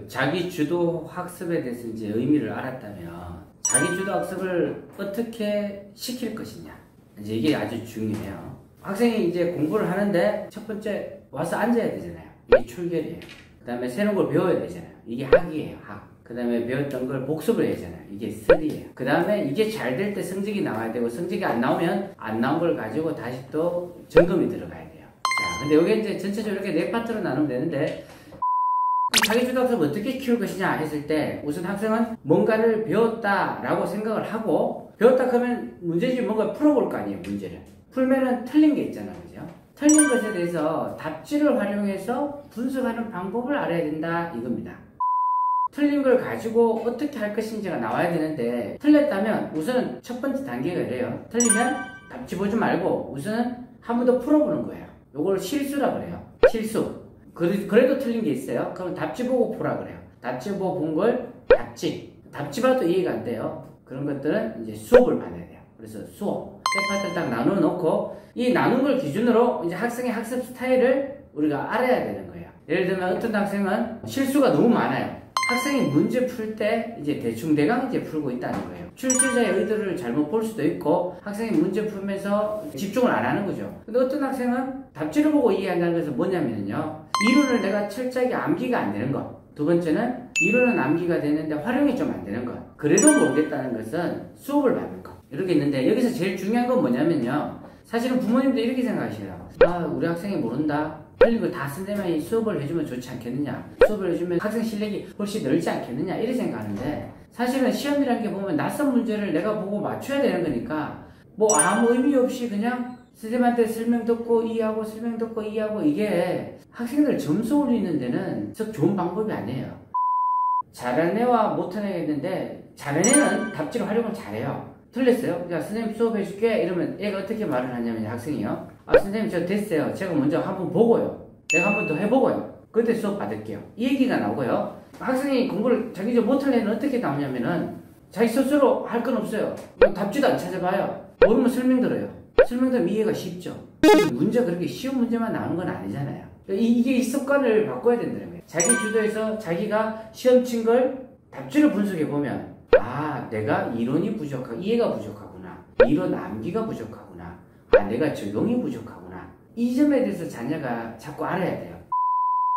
자기 주도 학습에 대해서 이제 의미를 알았다면 자기 주도 학습을 어떻게 시킬 것이냐, 이제 이게 아주 중요해요. 학생이 이제 공부를 하는데 첫 번째 와서 앉아야 되잖아요. 이게 출결이에요. 그 다음에 새로운 걸 배워야 되잖아요. 이게 학이에요, 학. 그 다음에 배웠던 걸 복습을 해야 되잖아요. 이게 study예요. 그 다음에 이게 잘 될 때 성적이 나와야 되고, 성적이 안 나오면 안 나온 걸 가지고 다시 또 점검이 들어가야 돼요. 자, 근데 여기 이제 전체적으로 이렇게 네 파트로 나누면 되는데, 자기주도 학습을 어떻게 키울 것이냐 했을 때, 우선 학생은 뭔가를 배웠다라고 생각을 하고, 배웠다 그러면 문제집 뭔가 풀어볼 거 아니에요, 문제를. 풀면은 틀린 게 있잖아요, 그죠? 틀린 것에 대해서 답지를 활용해서 분석하는 방법을 알아야 된다, 이겁니다. 틀린 걸 가지고 어떻게 할 것인지가 나와야 되는데, 틀렸다면 우선은 첫 번째 단계가 이래요. 틀리면 답지 보지 말고 우선은 한 번 더 풀어보는 거예요. 요걸 실수라 그래요. 실수. 그래도 틀린 게 있어요. 그럼 답지 보고 보라 그래요. 답지 보고 본 걸 답지 봐도 이해가 안 돼요. 그런 것들은 이제 수업을 받아야 돼요. 그래서 수업 세 파트 딱 나눠 놓고, 이 나눈 걸 기준으로 이제 학생의 학습 스타일을 우리가 알아야 되는 거예요. 예를 들면 어떤 학생은 실수가 너무 많아요. 학생이 문제 풀 때 이제 대충대강 이제 풀고 있다는 거예요. 출제자의 의도를 잘못 볼 수도 있고, 학생이 문제 풀면서 집중을 안 하는 거죠. 근데 어떤 학생은 답지를 보고 이해한다는 것은 뭐냐면요, 이론을 내가 철저하게 암기가 안 되는 것. 두 번째는 이론은 암기가 되는데 활용이 좀 안 되는 것. 그래도 모르겠다는 것은 수업을 받는 것. 이렇게 있는데, 여기서 제일 중요한 건 뭐냐면요, 사실은 부모님도 이렇게 생각하셔요. 아, 우리 학생이 모른다. 틀린 걸 다 쓴다면 수업을 해주면 좋지 않겠느냐, 수업을 해주면 학생 실력이 훨씬 늘지 않겠느냐, 이렇게 생각하는데, 사실은 시험이라는 게 보면 낯선 문제를 내가 보고 맞춰야 되는 거니까 뭐 아무 의미 없이 그냥 선생님한테 설명 듣고 이해하고 설명 듣고 이해하고, 이게 학생들 점수 올리는 데는 썩 좋은 방법이 아니에요. 잘하는 애와 못하는 애가 있는데, 잘하는 애는 답지를 활용을 잘해요. 틀렸어요? 야, 선생님 수업해줄게 이러면 애가 어떻게 말을 하냐면, 학생이요, 아 선생님 저 됐어요, 제가 먼저 한번 보고요, 내가 한번 더 해보고요, 그때 수업 받을게요, 이 얘기가 나오고요. 학생이 공부를 자기 못할 애는 어떻게 나오냐면은 자기 스스로 할 건 없어요. 답지도 안 찾아봐요. 모르면 설명 들어요. 설명 들으면 이해가 쉽죠. 문제 그렇게 쉬운 문제만 나오는 건 아니잖아요. 이게 이 습관을 바꿔야 된다는 거예요. 자기 주도에서 자기가 시험 친 걸 답지를 분석해 보면, 아, 내가 이론이 부족하고 이해가 부족하구나, 이론 암기가 부족하구나, 아, 내가 적용이 부족하구나, 이 점에 대해서 자녀가 자꾸 알아야 돼요.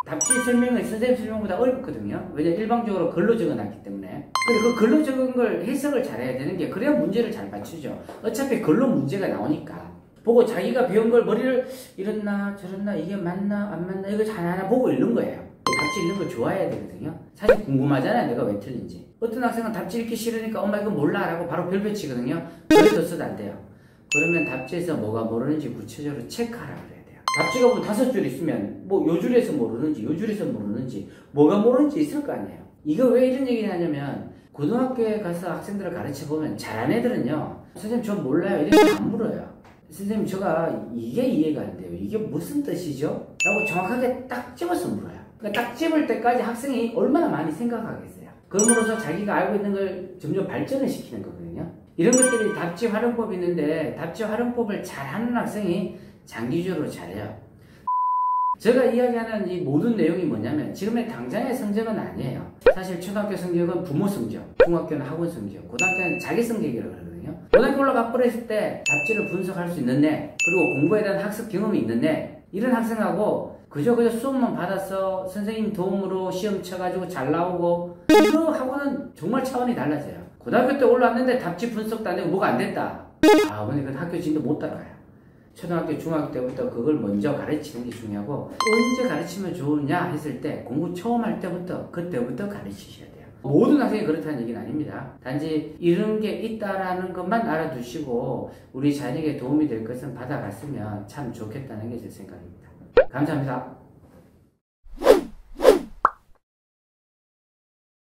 답지 설명은 선생님 설명보다 어렵거든요. 왜냐면 일방적으로 글로 적어놨기 때문에. 근데 그 글로 적은 걸 해석을 잘해야 되는 게, 그래야 문제를 잘 맞추죠. 어차피 글로 문제가 나오니까. 보고 자기가 배운 걸 머리를 이랬나 저랬나, 이게 맞나 안 맞나, 이거 하나하나 보고 읽는 거예요. 답지 읽는 걸 좋아해야 되거든요. 사실 궁금하잖아요, 내가 왜 틀린지. 어떤 학생은 답지 읽기 싫으니까 엄마 이거 몰라 라고 바로 별표 치거든요. 그래도 써도 안 돼요. 그러면 답지에서 뭐가 모르는지 구체적으로 체크하라 그래야 돼요. 답지가 뭐 5줄 있으면 뭐 요 줄에서 모르는지 요 줄에서 모르는지 뭐가 모르는지 있을 거 아니에요. 이거 왜 이런 얘기를 하냐면, 고등학교에 가서 학생들을 가르쳐 보면 잘하는 애들은요, 선생님 저 몰라요 이렇게 안 물어요. 선생님 제가 이게 이해가 안 돼요, 이게 무슨 뜻이죠? 라고 정확하게 딱 집어서 물어요. 그러니까 딱 집을 때까지 학생이 얼마나 많이 생각하겠어요. 그럼으로써 자기가 알고 있는 걸 점점 발전을 시키는 거거든요. 이런 것들이 답지 활용법이 있는데, 답지 활용법을 잘하는 학생이 장기적으로 잘해요. 제가 이야기하는 이 모든 내용이 뭐냐면, 지금의 당장의 성적은 아니에요. 사실 초등학교 성적은 부모 성적, 중학교는 학원 성적, 고등학교는 자기 성적이라고 그러거든요. 고등학교 올라가 버렸을 때 답지를 분석할 수 있는 애, 그리고 공부에 대한 학습 경험이 있는 애, 이런 학생하고 그저 수업만 받아서 선생님 도움으로 시험 쳐가지고 잘 나오고, 이거 하고는 정말 차원이 달라져요. 고등학교 때 올라왔는데 답지 분석도 안 되고 뭐가 안 됐다, 아, 어머니 그 학교 진도 못 따라가요. 초등학교, 중학교 때부터 그걸 먼저 가르치는 게 중요하고, 언제 가르치면 좋으냐 했을 때, 공부 처음 할 때부터, 그때부터 가르치셔야 돼요. 모든 학생이 그렇다는 얘기는 아닙니다. 단지 이런 게 있다라는 것만 알아두시고 우리 자녀에게 도움이 될 것은 받아갔으면 참 좋겠다는 게 제 생각입니다. 감사합니다.